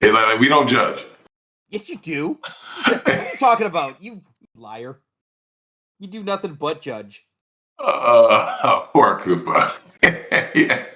We don't judge. Yes, you do. What are you talking about? You liar. You do nothing but judge. Poor Koopa. Yeah.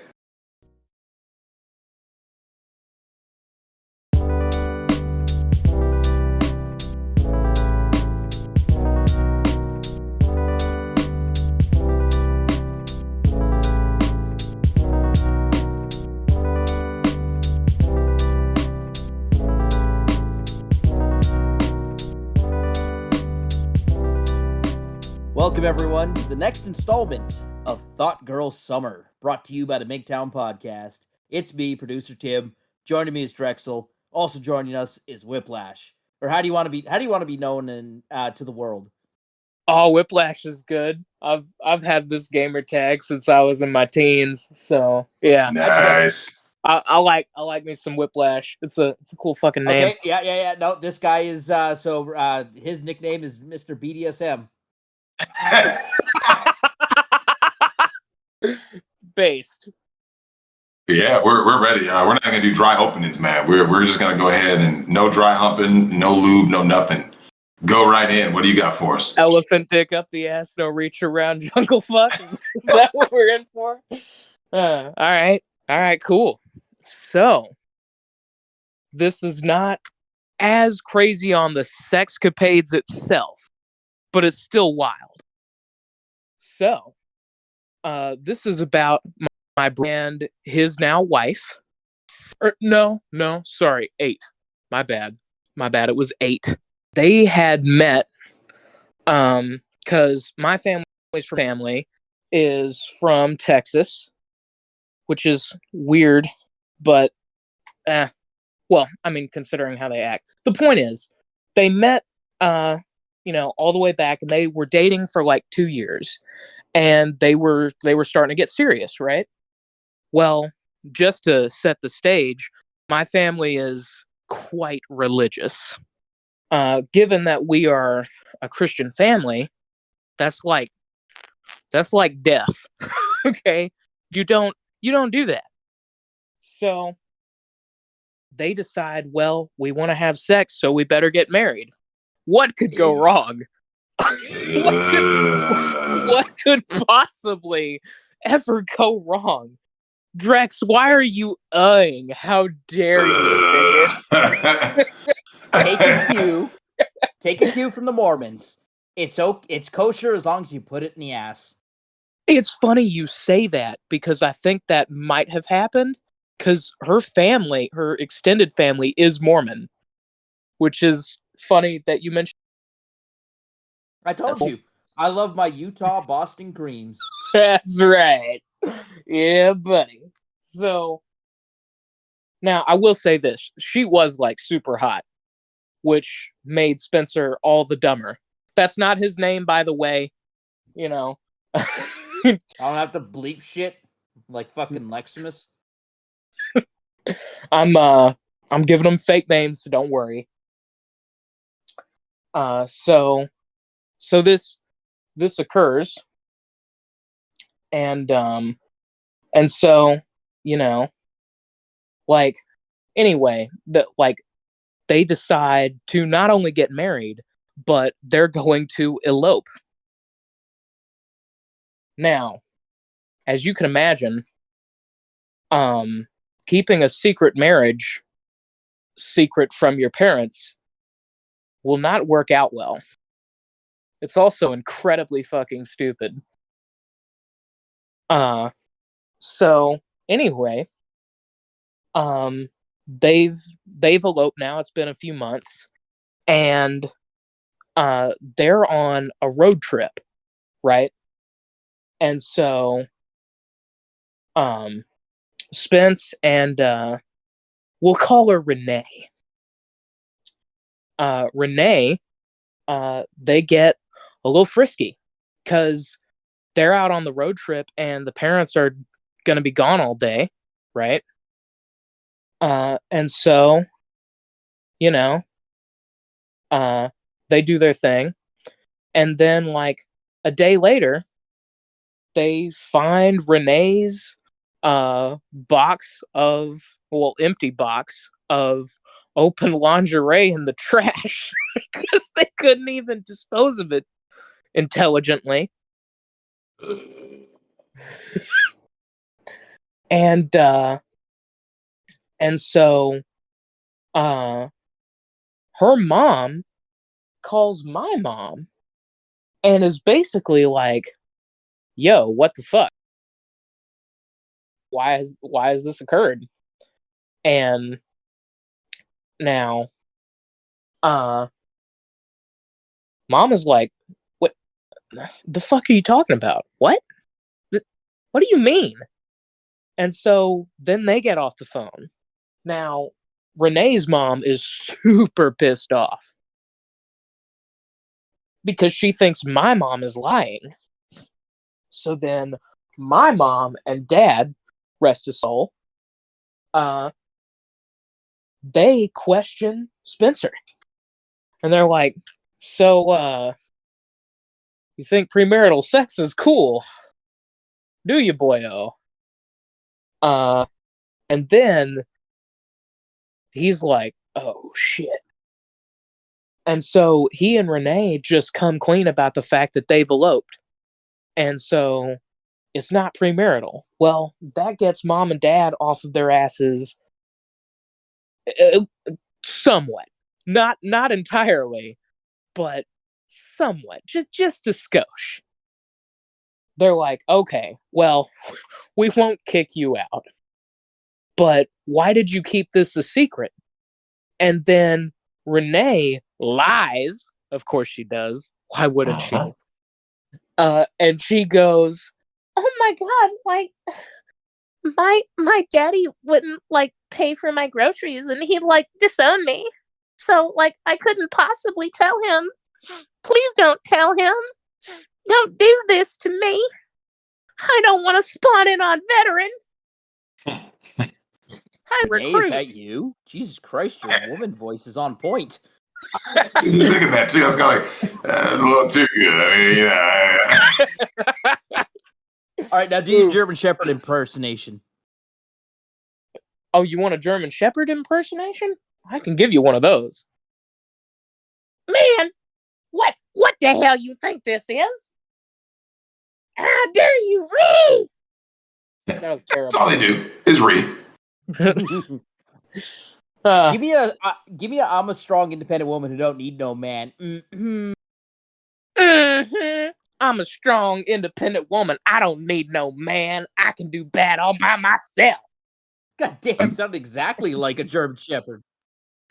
Welcome, everyone, to the next installment of Thot Girl Summer, brought to you by the Migtown podcast. It's me, producer Tim. Joining me is Drexel. Also joining us is Whiplash. Or how do you want to be known to the world? Oh, Whiplash is good. I've had this gamer tag since I was in my teens, so yeah. Nice. I like me some Whiplash. It's a cool fucking name. Okay, yeah. No, this guy is his nickname is Mr. BDSM. Based. Yeah, we're ready. We're not gonna do dry openings, man. We're just gonna go ahead and no dry humping, no lube, no nothing. Go right in. What do you got for us? Elephant dick up the ass, no reach around jungle fuck. Is that what we're in for? All right, cool. So this is not as crazy on the sexcapades itself, but it's still wild. So, this is about my brand, his now wife. No, sorry, 8. My bad. It was 8. They had met, because my family is from Texas, which is weird, but, well, I mean, considering how they act. The point is, they met, all the way back, and they were dating for like 2 years. And they were starting to get serious, right? Well, just to set the stage, my family is quite religious. Given that we are a Christian family, that's like death. Okay? You don't do that. So they decide, well, we want to have sex, so we better get married. What could go wrong? What could possibly ever go wrong? Drex, why are you How dare you? Take a cue from the Mormons. It's kosher as long as you put it in the ass. It's funny you say that, because I think that might have happened, because her extended family is Mormon, which is funny that you mentioned. I told you, I love my Utah Boston creams. That's right. Yeah, buddy. So, now I will say this. She was like super hot, which made Spencer all the dumber. That's not his name, by the way. I don't have to bleep shit like fucking Leximus. I'm giving them fake names, so don't worry. So this occurs, and so anyway, they decide to not only get married, but they're going to elope. Now, as you can imagine, keeping a secret marriage secret from your parents will not work out well. It's also incredibly fucking stupid. So anyway, they've eloped now. It's been a few months, and they're on a road trip, right? And so Spence and we'll call her Renee. Renee, they get a little frisky because they're out on the road trip and the parents are going to be gone all day, right? And so, they do their thing. And then, like, a day later, they find Renee's empty box of open lingerie in the trash because they couldn't even dispose of it intelligently. And so her mom calls my mom and is basically like, yo, what the fuck? Why has this occurred? And now mom is like, what the fuck are you talking about? What do you mean? And so then they get off the phone. Now Renee's mom is super pissed off because she thinks my mom is lying. So then my mom and dad, rest his soul, they question Spencer. And they're like, so, you think premarital sex is cool? Do you, boyo? And then he's like, oh, shit. And so he and Renee just come clean about the fact that they've eloped. And so it's not premarital. Well, that gets mom and dad off of their asses somewhat. Not entirely, but somewhat. Just a skosh. They're like, okay, well, we won't kick you out. But why did you keep this a secret? And then Renee lies. Of course she does. Why wouldn't she? And she goes, oh my god, like my daddy wouldn't like pay for my groceries and he'd like disown me. So like I couldn't possibly tell him. Please don't tell him. Don't do this to me. I don't want to spawn in on veteran. Renee, is that you? Jesus Christ, your woman voice is on point. Just thinking that too. I was kind of like, that's a little too good. I mean, yeah. All right, now do your German Shepherd impersonation. Oh, you want a German Shepherd impersonation? I can give you one of those. Man, what the hell you think this is? How dare you read? That was terrible. That's all they do is read. Give me a I'm a strong, independent woman who don't need no man. I'm a strong, independent woman. I don't need no man. I can do bad all by myself. God damn, sounded exactly like a German Shepherd.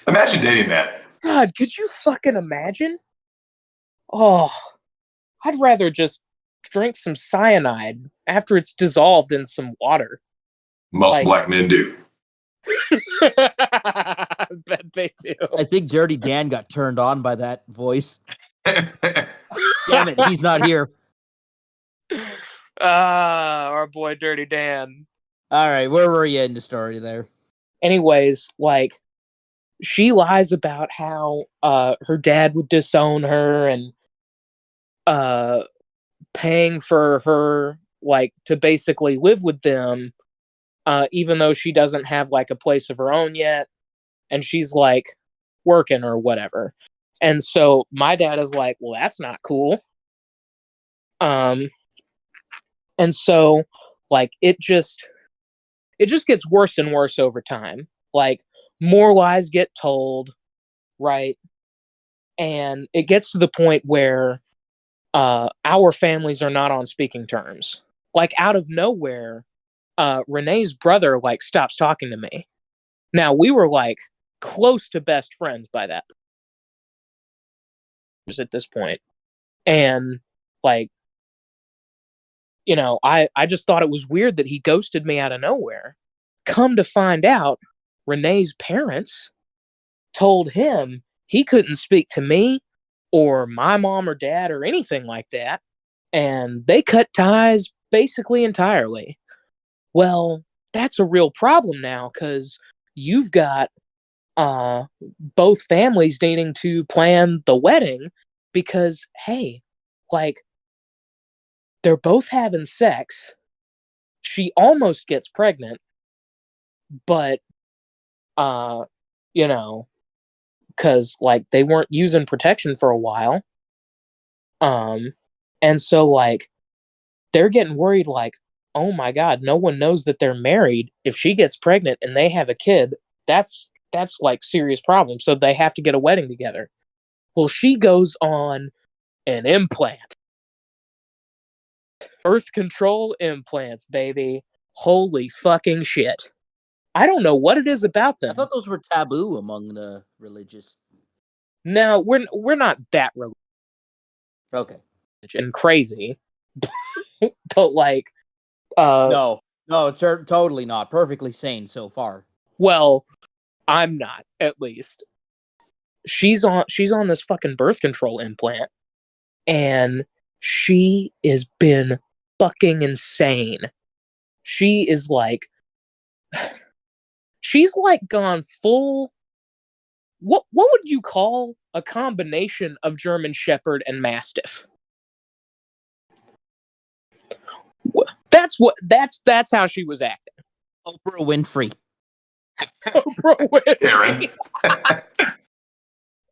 Imagine dating that. God, could you fucking imagine? Oh, I'd rather just drink some cyanide after it's dissolved in some water. Most black men do. I bet they do. I think Dirty Dan got turned on by that voice. Damn it, he's not here. Our boy Dirty Dan. All right, where were you in the story there? Anyways, like, she lies about how her dad would disown her and paying for her, like, to basically live with them, even though she doesn't have, like, a place of her own yet, and she's, like, working or whatever. And so my dad is like, well, that's not cool. And so, like, it just gets worse and worse over time. Like, more lies get told, right? And it gets to the point where our families are not on speaking terms. Like, out of nowhere, Renee's brother, like, stops talking to me. Now, we were, like, close to best friends by that at this point. And, like, you know, I just thought it was weird that he ghosted me out of nowhere. Come to find out, Renee's parents told him he couldn't speak to me or my mom or dad or anything like that. And they cut ties basically entirely. Well, that's a real problem now because you've got both families needing to plan the wedding because, hey, like, they're both having sex. She almost gets pregnant, but, you know, because like they weren't using protection for a while. And so like they're getting worried, like, oh my God, no one knows that they're married. If she gets pregnant and they have a kid, that's like serious problem. So they have to get a wedding together. Well, she goes on an implant. Birth control implants, baby. Holy fucking shit. I don't know what it is about them. I thought those were taboo among the religious. No, we're not that religious Okay. and crazy. But like no, it's totally not. Perfectly sane so far. Well, I'm not, at least. She's on this fucking birth control implant, and she has been fucking insane. She is like, she's like gone full. What would you call a combination of German Shepherd and Mastiff? That's how she was acting. Oprah Winfrey. Oprah Winfrey. Aaron.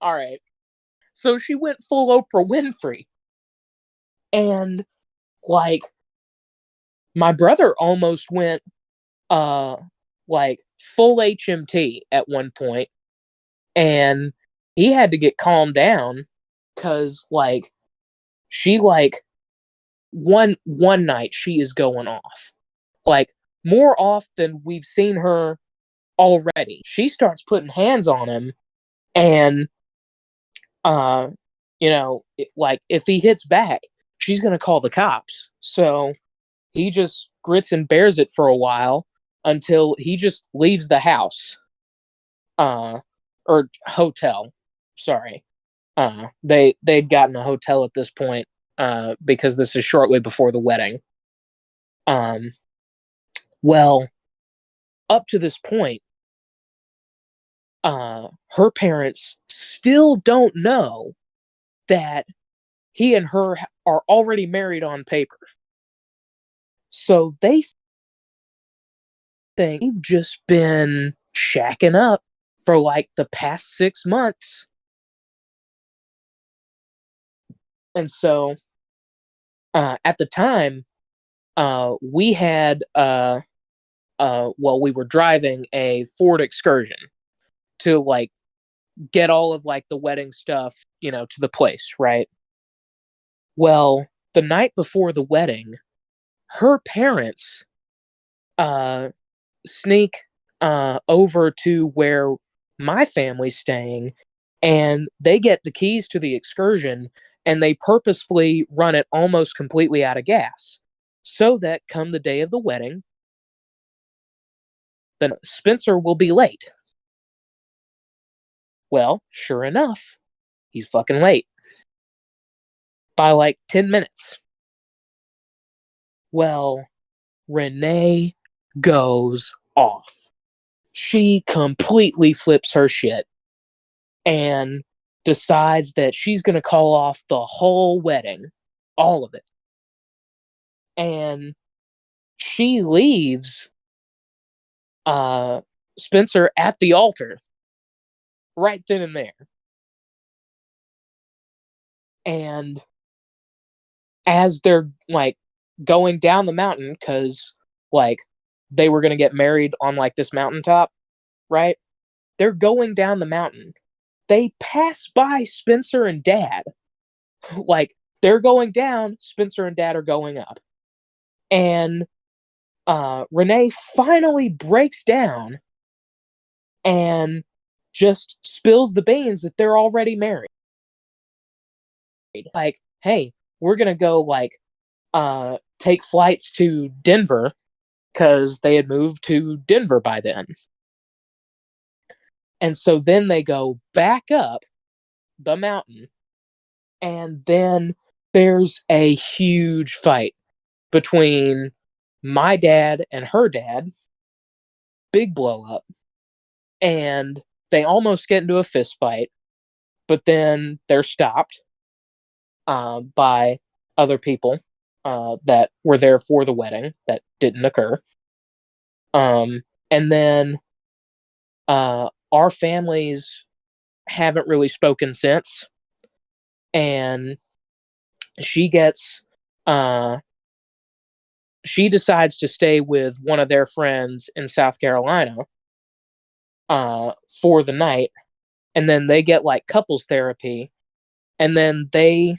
All right. So she went full Oprah Winfrey. And like my brother almost went like full HMT at one point, and he had to get calmed down cuz like she like one night she is going off. Like more off than we've seen her already. She starts putting hands on him, and like if he hits back, she's going to call the cops. So he just grits and bears it for a while until he just leaves the house. Or hotel. Sorry. They'd gotten a hotel at this point, because this is shortly before the wedding. Well, up to this point, her parents still don't know that he and her are already married on paper. So they think they've just been shacking up for like the past 6 months. And so at the time, we had we were driving a Ford Excursion to like get all of like the wedding stuff, to the place, right? Well, the night before the wedding, her parents sneak over to where my family's staying, and they get the keys to the Excursion, and they purposefully run it almost completely out of gas so that come the day of the wedding, then Spencer will be late. Well, sure enough, he's fucking late by like 10 minutes. Well, Renee goes off. She completely flips her shit and decides that she's going to call off the whole wedding, all of it. And she leaves Spencer at the altar right then and there. And as they're like going down the mountain, because like they were going to get married on like this mountaintop, right? They're going down the mountain. They pass by Spencer and Dad. Like they're going down, Spencer and Dad are going up. And Renee finally breaks down and just spills the beans that they're already married. Like, hey, we're gonna go like take flights to Denver, because they had moved to Denver by then. And so then they go back up the mountain, and then there's a huge fight between my dad and her dad. Big blow up. And they almost get into a fist fight, but then they're stopped by other people that were there for the wedding that didn't occur. And then our families haven't really spoken since. And she gets she decides to stay with one of their friends in South Carolina for the night, and then they get like couples therapy, and then they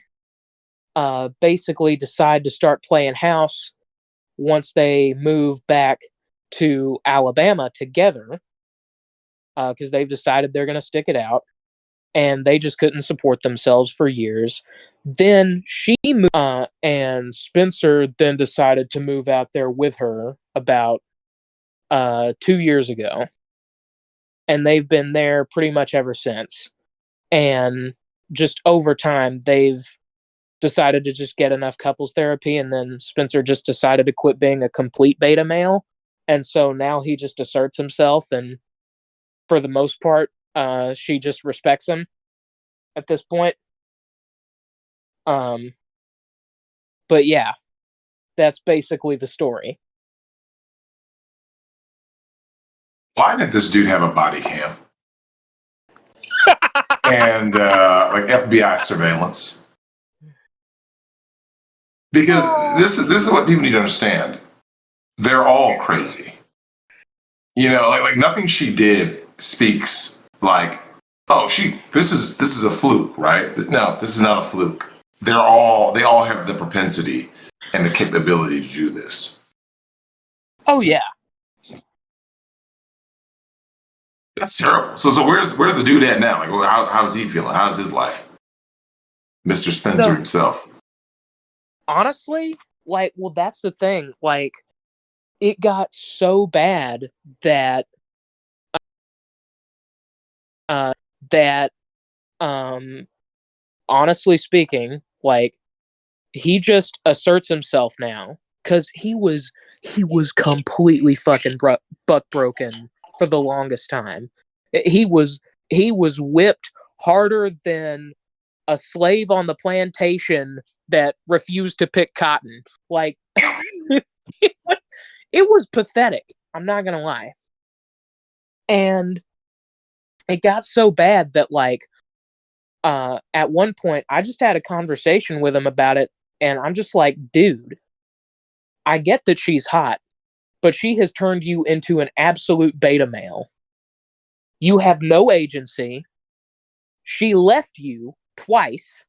basically decide to start playing house once they move back to Alabama together, because they've decided they're going to stick it out, and they just couldn't support themselves for years. Then she moved, and Spencer then decided to move out there with her about 2 years ago. And they've been there pretty much ever since. And just over time, they've decided to just get enough couples therapy, and then Spencer just decided to quit being a complete beta male. And so now he just asserts himself, and for the most part, she just respects him at this point. But yeah, that's basically the story. Why did this dude have a body cam? And like FBI surveillance? Because this is what people need to understand. They're all crazy. You know, like nothing she did speaks like, oh, this is a fluke, right? No, this is not a fluke. They all have the propensity and the capability to do this. Oh yeah. That's terrible. So where's the dude at now? Like, how's he feeling? How's his life? Mr. Spencer himself. Honestly, like, well, that's the thing. Like, it got so bad that honestly speaking, like, he just asserts himself now, because he was completely fucking buck broken for the longest time. He was whipped harder than a slave on the plantation that refused to pick cotton. Like, it was pathetic. I'm not gonna lie. And it got so bad that, like, at one point, I just had a conversation with him about it, and I'm just like, dude, I get that she's hot, but she has turned you into an absolute beta male. You have no agency. She left you twice.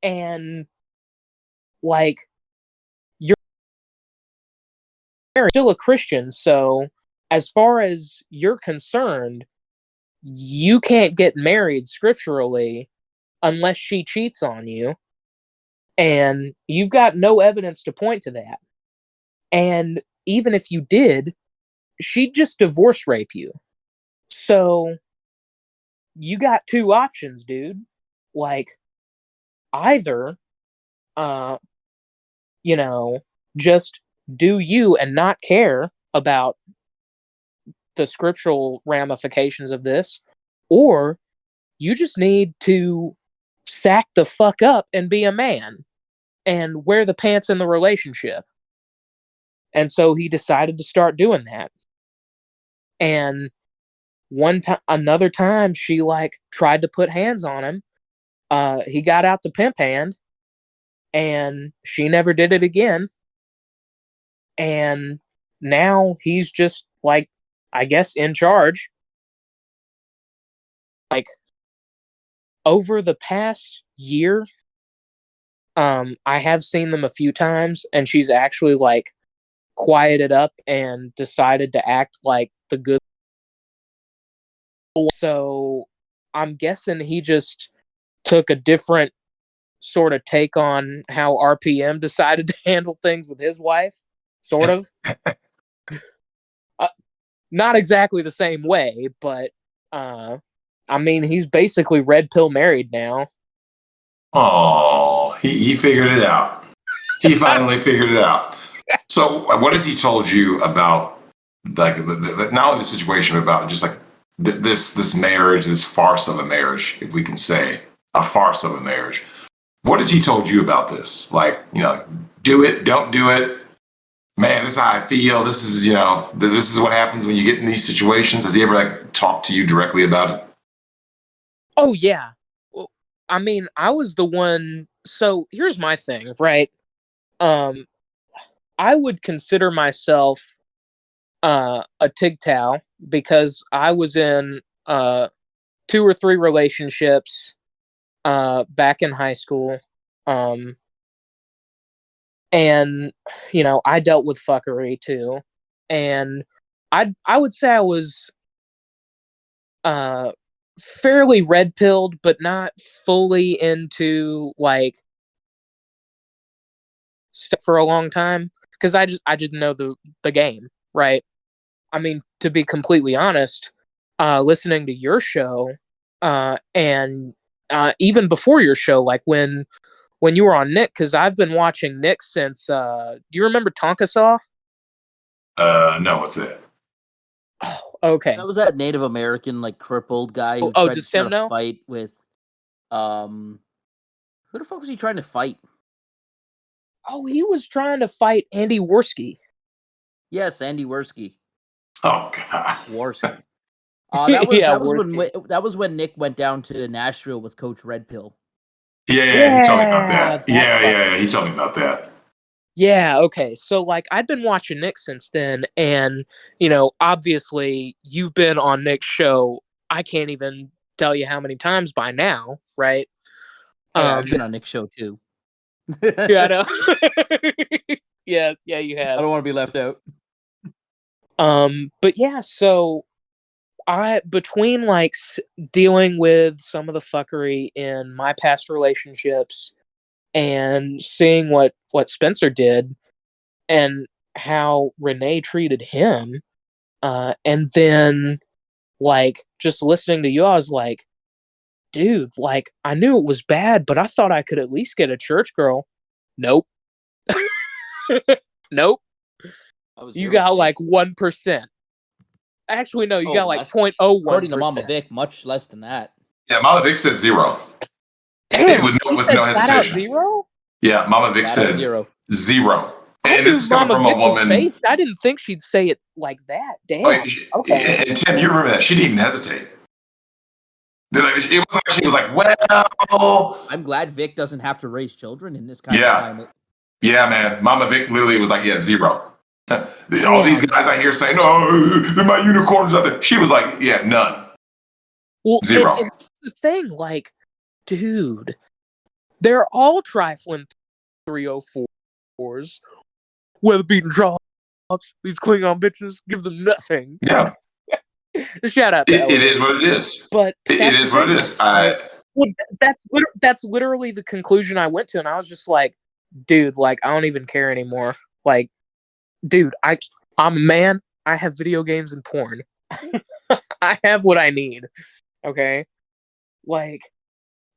And, like, you're still a Christian, so as far as you're concerned, you can't get married scripturally unless she cheats on you. And you've got no evidence to point to that. And even if you did, she'd just divorce rape you. So you got two options, dude. Like, either, just do you and not care about the scriptural ramifications of this, or you just need to sack the fuck up and be a man and wear the pants in the relationship. And so he decided to start doing that. And another time, she like tried to put hands on him. He got out the pimp hand, and she never did it again. And now he's just like, I guess, in charge. Like, over the past year, I have seen them a few times, and she's actually like quieted up and decided to act like the good. So I'm guessing he just took a different sort of take on how RPM decided to handle things with his wife, sort of. Not exactly the same way, but I mean, he's basically red pill married now. Oh, he figured it out. He finally figured it out. So what has he told you about, like, not only the situation, about just like this marriage, this farce of a marriage, if we can say a farce of a marriage? What has he told you about this? Like, do it, don't do it. Man, this is how I feel. This is, this is what happens when you get in these situations. Has he ever like talked to you directly about it? Oh yeah. Well, I mean, I was the one. So here's my thing, right? Um, I would consider myself a tigtow because I was in 2 or 3 relationships back in high school. Um, and I dealt with fuckery too. And I would say I was uh fairly red pilled, but not fully into like stuff for a long time because I didn't know the game, right? I mean, to be completely honest, listening to your show, and even before your show, like when you were on Nick, because I've been watching Nick since. Do you remember Tonka Saw? No, what's it? Oh, okay. That was that Native American like crippled guy who Oh, tried to does start Tim a know? fight with who the fuck was he trying to fight? Oh, he was trying to fight Andy Worski. Yes, Andy Worski. Oh God. Worski. That was Yeah, that was when Worski. that was when Nick went down to Nashville with Coach Red Pill. Yeah, he told me about Yeah, that. that's Yeah, he told me about that. Yeah, okay. So like I've been watching Nick since then, and obviously you've been on Nick's show. I can't even tell you how many times by now, right? Hey, Um I've been on Nick's show too. yeah, I I know. Yeah, you have. don't want to be left out. But yeah, so I between like dealing with some of the fuckery in my past relationships and seeing what Spencer did and how Renee treated him, and then like just listening to you, I was like, dude, like I knew it was bad, but I thought I could at least get a church girl. Nope. Nope. That was You your got like mistake. 1%. Actually, no, you Oh, got like less. According to Mama 0.01%. Vic, much less than that. Yeah, Mama Vic said 0. Damn, he With said no flat out hesitation. 0. Yeah, Mama Vic Flat out said 0. 0. I And this knew is coming Mama from a Vic was woman. based. I didn't think she'd say it like that. Oh, Damn. Okay. and Tim, you remember that? She didn't even hesitate. It was like she was like, well, I'm glad Vic doesn't have to raise children in this kind of yeah, climate. yeah, man. Mama Vic literally was like, yeah, 0. All these Damn. guys out here saying, "Oh, they're my unicorns out there." She was like, "Yeah, none, Well, 0." and the thing, like, dude, they're all trifling 304s. Weather beating drops. These Klingon bitches give them nothing. Yeah, Shout out to it is Elevator. what it is. But It that's the is what thing. it is. Like, well, that's literally the conclusion I went to, and I was just like, dude, like I don't even care anymore. Like, dude, I'm a man. I have video games and porn. I have what I need. Okay, like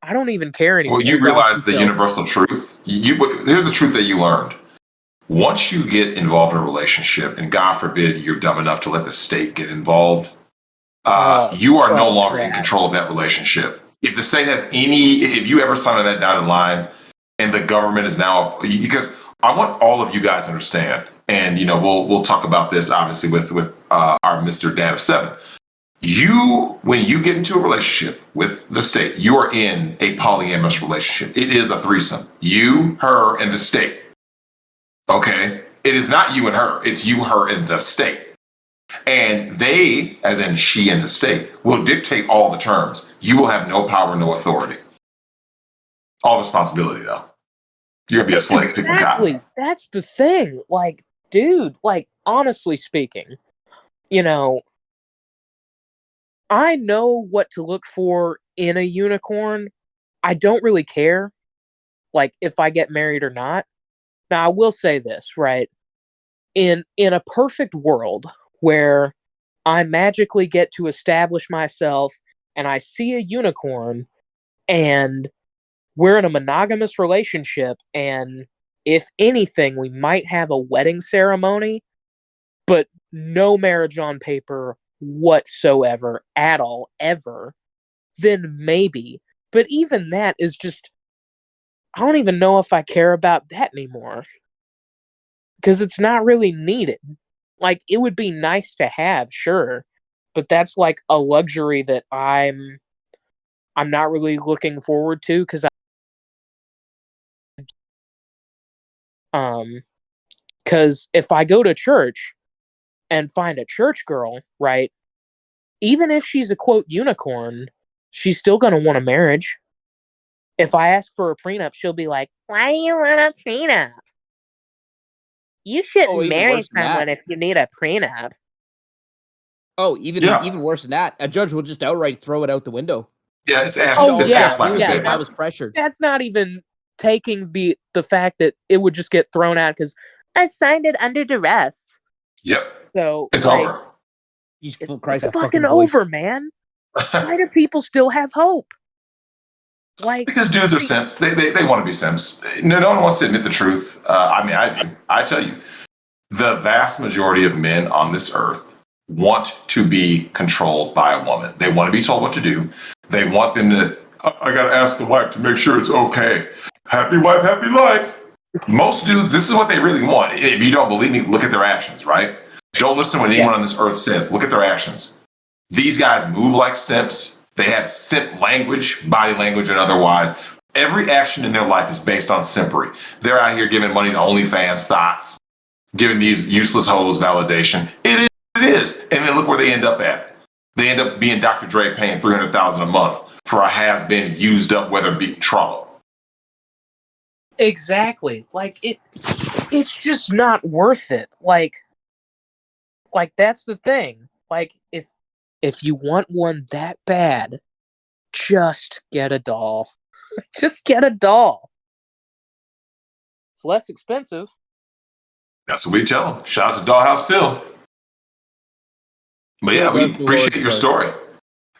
I don't even care Well, anymore. you Watch realize the yourself. universal truth. Here's the truth that you learned. Once you get involved in a relationship, and God forbid you're dumb enough to let the state get involved, you are no Fuck longer in that. control of that relationship. If the state has if you ever sign that dotted line, and the government is now, because I want all of you guys to understand, and we'll talk about this obviously with our Mr. Dad of 7. When you get into a relationship with the state, you are in a polyamorous relationship. It is a threesome. You, her, and the state. Okay? It is not you and her. It's you, her, and the state. And they, as in she and the state, will dictate all the terms. You will have no power, no authority. All responsibility, though. You're going to be a slave picking Exactly. cotton. That's the thing. Like, dude, like honestly speaking, you know, I know what to look for in a unicorn. I don't really care, like, if I get married or not. Now, I will say this, right? In a perfect world where I magically get to establish myself and I see a unicorn and we're in a monogamous relationship, and if anything, we might have a wedding ceremony, but no marriage on paper whatsoever at all, ever, then maybe. But even that is just, I don't even know if I care about that anymore because it's not really needed. Like, it would be nice to have, sure, but that's like a luxury that I'm not really looking forward to, because if I go to church and find a church girl, right, even if she's a quote unicorn, she's still gonna want a marriage. If I ask for a prenup, she'll be like, "Why do you want a prenup? You shouldn't even marry worse than that. someone if you need a prenup." Oh, even worse than that. A judge will just outright throw it out the window. Yeah, it's Oh, it's yeah, gaslighting yeah, paper. I was pressured. That's not even taking the fact that it would just get thrown out because I signed it under duress. Yep, So it's like, over. Jesus it's Christ, that fucking voice. over, man. Why do people still have hope? Like, Because dudes are simps. They want to be simps. No one wants to admit the truth. I mean, I do. I tell you, the vast majority of men on this earth want to be controlled by a woman. They want to be told what to do. They want them to, I got to ask the wife to make sure it's okay. Happy wife, happy life. Most dudes, this is what they really want. If you don't believe me, look at their actions, right? Don't listen to what anyone on this earth says. Look at their actions. These guys move like simps. They have simp language, body language, and otherwise. Every action in their life is based on simpery. They're out here giving money to OnlyFans, Thots, giving these useless hoes validation. It is. And then look where they end up at. They end up being Dr. Dre paying $300,000 a month for a has-been, used up, weather-beaten trollop. exactly. Like, it's just not worth it. Like that's the thing. Like, if you want one that bad, just get a doll. Just get a doll. It's less expensive. That's what we tell them. Shout out to Dollhouse Phil. But yeah, we appreciate your story.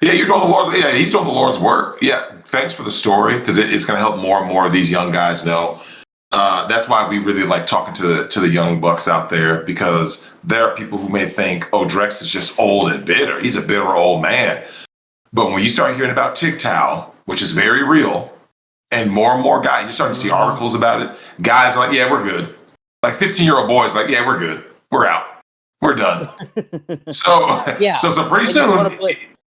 Yeah, you're doing the Lord's. Yeah, he's doing the Lord's work. Yeah, thanks for the story, because it's going to help more and more of these young guys know. That's why we really like talking to the young bucks out there, because there are people who may think, "Oh, Drex is just old and bitter. He's a bitter old man." But when you start hearing about TikTok, which is very real, and more guys, you're starting to see articles about it. Guys are like, "Yeah, we're good." Like 15-year-old boys, like, "Yeah, we're good. We're out. We're done." So Yeah. so pretty soon.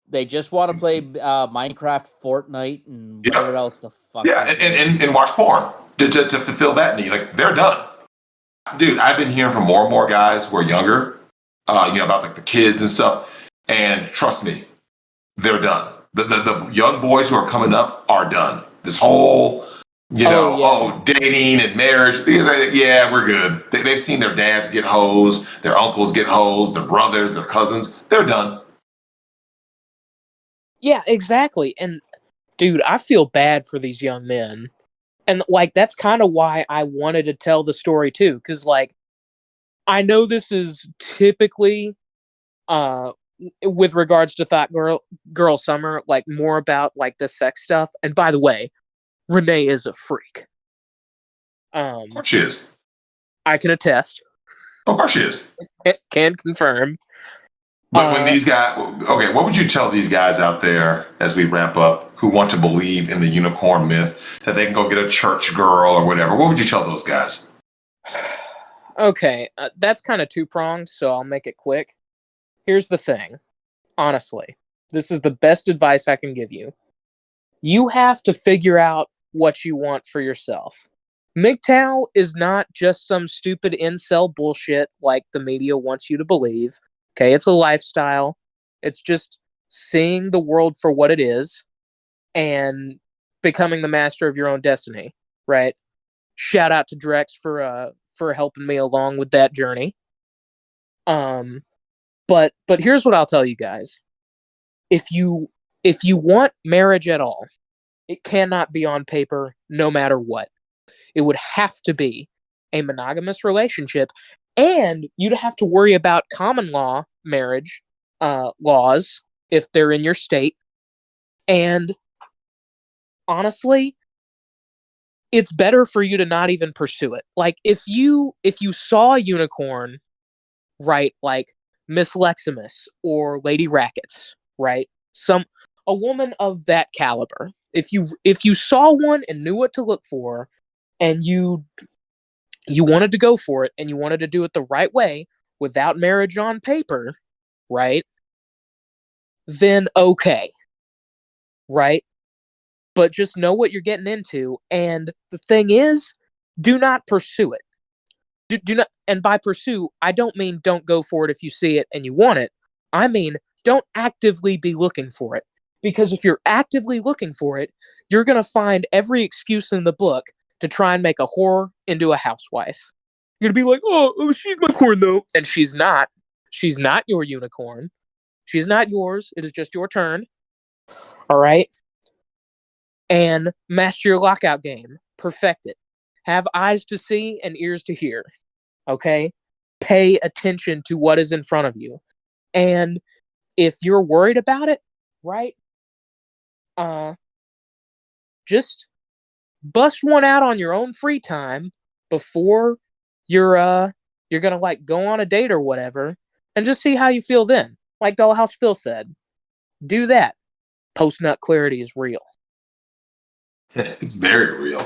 They just want to play Minecraft, Fortnite, and whatever else the fuck. Yeah, and watch porn to fulfill that need. Like, they're done. Dude, I've been hearing from more and more guys who are younger, about like the kids and stuff. And trust me, they're done. The young boys who are coming up are done. This whole, dating and marriage. Yeah, we're good. They've seen their dads get hoes, their uncles get hoes, their brothers, their cousins. They're done. Yeah, exactly. And dude, I feel bad for these young men. And like, that's kind of why I wanted to tell the story too, because like, I know this is typically with regards to Thot Girl Summer, like more about like the sex stuff. And by the way, Renee is a freak. Of course she is. I can attest. Of course she is. Can confirm. But when these guys, okay, what would you tell these guys out there as we wrap up who want to believe in the unicorn myth that they can go get a church girl or whatever? What would you tell those guys? Okay, that's kind of two-pronged, so I'll make it quick. Here's the thing. Honestly, this is the best advice I can give you. You have to figure out what you want for yourself. Migtown is not just some stupid incel bullshit like the media wants you to believe. Okay, it's a lifestyle. It's just seeing the world for what it is and becoming the master of your own destiny, right? Shout out to Drex for helping me along with that journey. But here's what I'll tell you guys. If you want marriage at all, it cannot be on paper no matter what. It would have to be a monogamous relationship, and you'd have to worry about common law marriage laws if they're in your state. And honestly, it's better for you to not even pursue it. Like, if you saw a unicorn, right, like Miss Leximus or Lady Rackets, right? A woman of that caliber. If you saw one and knew what to look for, and you wanted to go for it, and you wanted to do it the right way without marriage on paper, right? Then okay. Right? but just know what you're getting into. And the thing is, do not pursue it. Do not, and by pursue, I don't mean don't go for it if you see it and you want it. I mean, don't actively be looking for it. Because if you're actively looking for it, you're going to find every excuse in the book to try and make a whore into a housewife. You're going to be like, oh, she's my unicorn, though. And she's not. She's not your unicorn. She's not yours. It is just your turn. All right? And master your lockout game. Perfect it. Have eyes to see and ears to hear. Okay? Pay attention to what is in front of you. And if you're worried about it, right? Just bust one out on your own free time before you're gonna like go on a date or whatever, and just see how you feel then. Like Dollhouse Phil said, do that. Post-nut clarity is real. It's very real.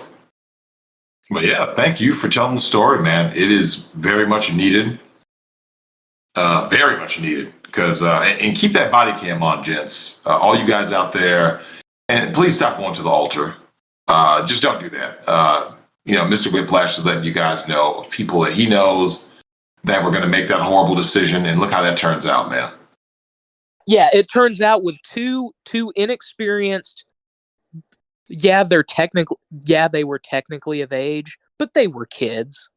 But yeah, thank you for telling the story, man. It is very much needed. Very much needed. Because and keep that body cam on, gents. All you guys out there, and please stop going to the altar. Just don't do that. Mr. Whiplash is letting you guys know of people that he knows that were going to make that horrible decision, and look how that turns out, man. Yeah, it turns out with two inexperienced. Yeah, they were technically of age, but they were kids.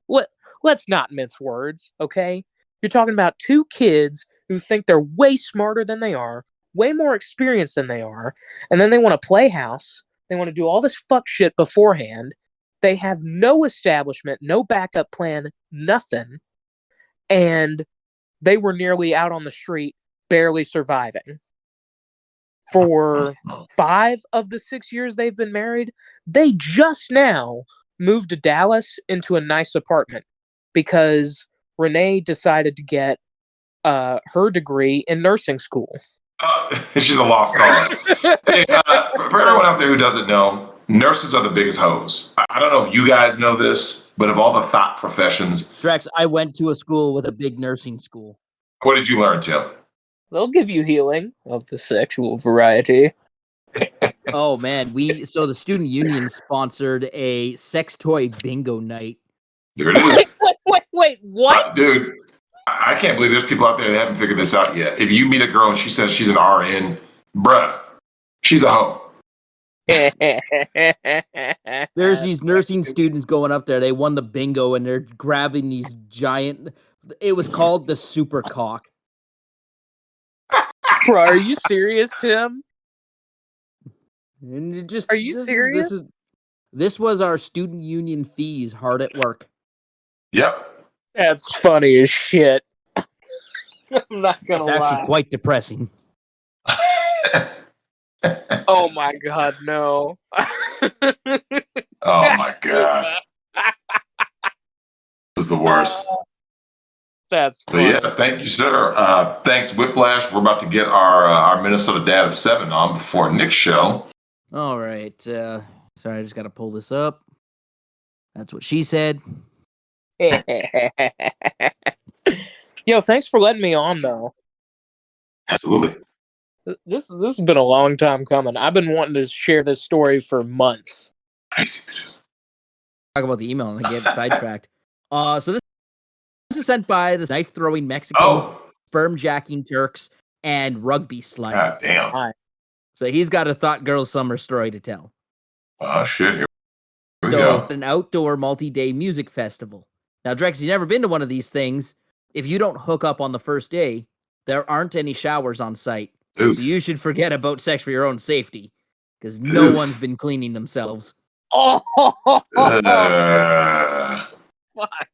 Let's not mince words, okay? You're talking about two kids who think they're way smarter than they are, way more experienced than they are, and then they want to play house. They want to do all this fuck shit beforehand. They have no establishment, no backup plan, nothing. And they were nearly out on the street, barely surviving. For 5 of the 6 years they've been married, they just now moved to Dallas into a nice apartment because Renee decided to get her degree in nursing school. She's a lost cause. Hey, for everyone out there who doesn't know, nurses are the biggest hoes. I don't know if you guys know this, but of all the thought professions, Drex, I went to a school with a big nursing school. what did you learn, Tim? They'll give you healing of the sexual variety. Oh man, so the student union sponsored a sex toy bingo night. There it is. Wait, what? Dude, I can't believe there's people out there that haven't figured this out yet. If you meet a girl and she says she's an RN, bruh, she's a hoe. There's these nursing students going up there. They won the bingo and they're grabbing these giant. It was called the super cock. Bro, are you serious, Tim? And Are you serious? This was our student union fees hard at work. Yep. That's funny as shit. I'm not gonna It's lie. actually quite depressing. Oh my god, no. Oh my god. This is the worst. That's But funny. yeah, thank you, sir. Thanks, Whiplash. We're about to get our Minnesota Dad of 7 on before Nick's show. All right. Sorry, I just got to pull this up. That's what she said. Yo, thanks for letting me on, though. Absolutely. This has been a long time coming. I've been wanting to share this story for months. Crazy bitches. Talk about the email and I get sidetracked. So this is sent by the knife-throwing Mexicans, sperm-jacking Turks, and rugby sluts. God damn. So he's got a Thot Girl Summer story to tell. Oh, shit. Here we So go. an outdoor multi-day music festival. Now, Drex, you've never been to one of these things. If you don't hook up on the first day, there aren't any showers on site. Oof. So you should forget about sex for your own safety, because no one's been cleaning themselves. Oh, Fuck.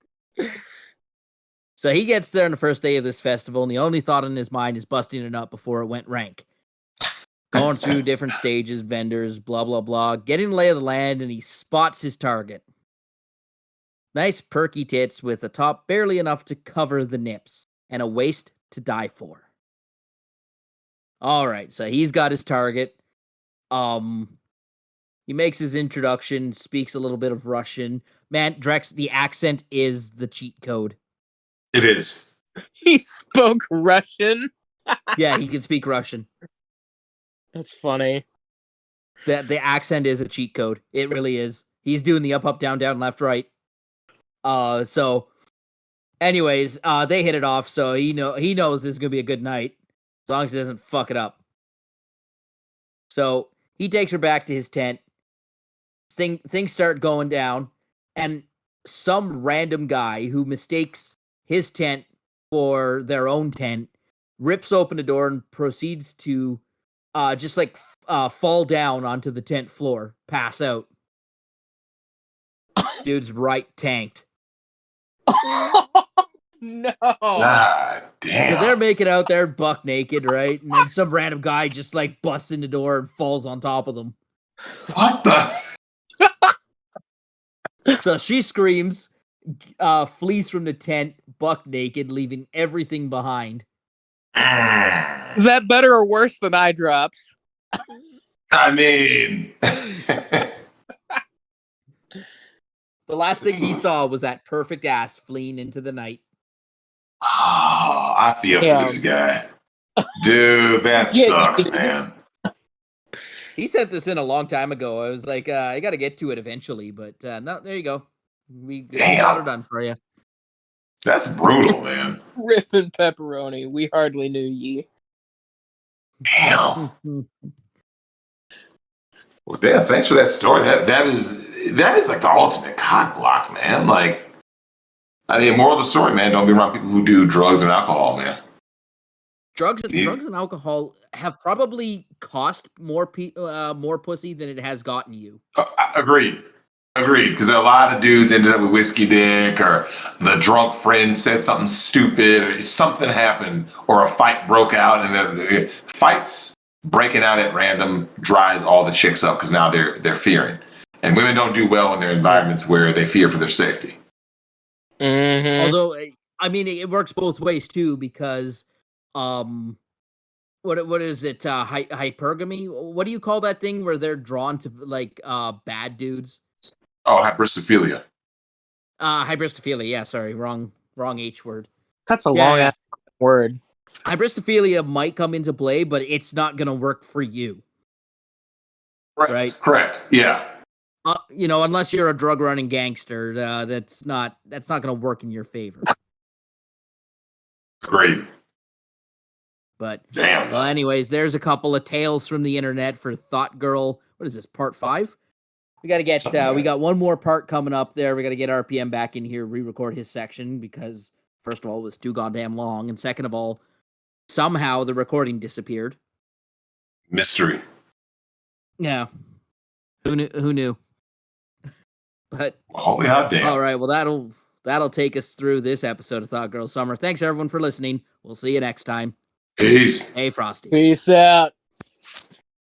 So he gets there on the first day of this festival, and the only thought in his mind is busting it up before it went rank. Going through different stages, vendors, blah, blah, blah, getting the lay of the land, and he spots his target. Nice perky tits with a top barely enough to cover the nips, and a waist to die for. All right, so he's got his target. He makes his introduction, speaks a little bit of Russian. Man, Drex, the accent is the cheat code. It is. he spoke Russian. Yeah, he can speak Russian. That's funny. The accent is a cheat code. It really is. He's doing the up, down, down, left, right. So anyways, they hit it off, so he knows this is gonna be a good night. As long as he doesn't fuck it up. So he takes her back to his tent. Things start going down, and some random guy who mistakes his tent for their own tent rips open the door and proceeds to just like fall down onto the tent floor, pass out. Dude's right tanked. No. Ah, damn. So they're making out there buck naked, right? And then some random guy just like busts in the door and falls on top of them. What the? So she screams, flees from the tent, buck naked, leaving everything behind. Is that better or worse than eye drops? I mean, The last thing he saw was that perfect ass fleeing into the night. oh, I feel for this guy. Dude, that sucks, man. He sent this in a long time ago. I was like, I got to get to it eventually, but no, there you go. We got it done for you. That's brutal, man. Rip and pepperoni. We hardly knew ye. Damn. Well, damn, thanks for that story. That is like the ultimate cock block, man. Like, I mean, moral of the story, man, don't be around people who do drugs and alcohol, man. Drugs and alcohol have probably cost more pussy than it has gotten you. Agreed. Because a lot of dudes ended up with whiskey dick, or the drunk friend said something stupid, or something happened, or a fight broke out, and the fights breaking out at random dries all the chicks up because now they're fearing, and women don't do well in their environments where they fear for their safety. Mm-hmm. Although, I mean, it works both ways too, because what is it? Hypergamy? What do you call that thing where they're drawn to like bad dudes? Oh, hybristophilia. Hybristophilia. Yeah, sorry, wrong H word. That's a long ass word. Hybristophilia might come into play, but it's not going to work for you. Right? Correct. Yeah. Unless you're a drug running gangster, that's not going to work in your favor. Agreed. But damn. Well, anyways, there's a couple of tales from the internet for Thot Girl. What is this? Part 5? We got to get. We got one more part coming up there. We got to get RPM back in here, re-record his section because first of all, it was too goddamn long, and second of all, somehow the recording disappeared. Mystery. Yeah. Who knew? But holy hot damn. All right, well that'll take us through this episode of Thot Girl Summer. Thanks everyone for listening. We'll see you next time. Peace. Hey Frosty. Peace out.